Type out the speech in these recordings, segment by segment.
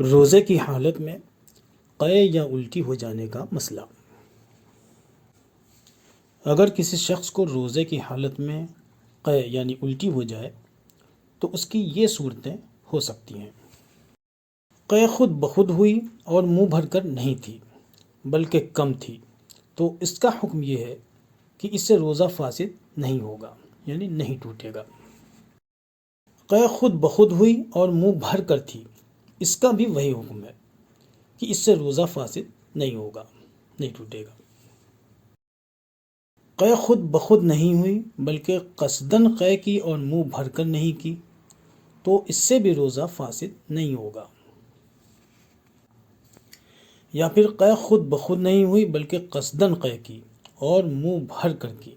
روزے کی حالت میں قے یا الٹی ہو جانے کا مسئلہ۔ اگر کسی شخص کو روزے کی حالت میں قے یعنی الٹی ہو جائے تو اس کی یہ صورتیں ہو سکتی ہیں۔ قے خود بخود ہوئی اور منہ بھر کر نہیں تھی بلکہ کم تھی، تو اس کا حکم یہ ہے کہ اس سے روزہ فاسد نہیں ہوگا، یعنی نہیں ٹوٹے گا۔ قے خود بخود ہوئی اور منہ بھر کر تھی، اس کا بھی وہی حکم ہے کہ اس سے روزہ فاسد نہیں ہوگا، نہیں ٹوٹے گا۔ قے خود بخود نہیں ہوئی بلکہ قصداً قے کی اور منہ بھر کر نہیں کی، تو اس سے بھی روزہ فاسد نہیں ہوگا۔ یا پھر قے خود بخود نہیں ہوئی بلکہ قصداً قے کی اور منہ بھر کر کی،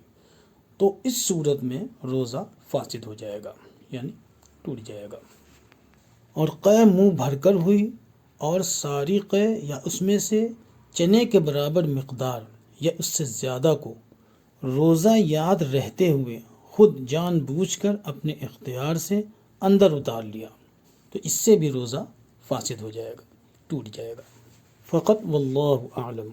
تو اس صورت میں روزہ فاسد ہو جائے گا، یعنی ٹوٹ جائے گا۔ اور قے منہ بھر کر ہوئی اور ساری قے یا اس میں سے چنے کے برابر مقدار یا اس سے زیادہ کو روزہ یاد رہتے ہوئے خود جان بوجھ کر اپنے اختیار سے اندر اتار لیا، تو اس سے بھی روزہ فاسد ہو جائے گا، ٹوٹ جائے گا۔ فقط واللہ اعلم۔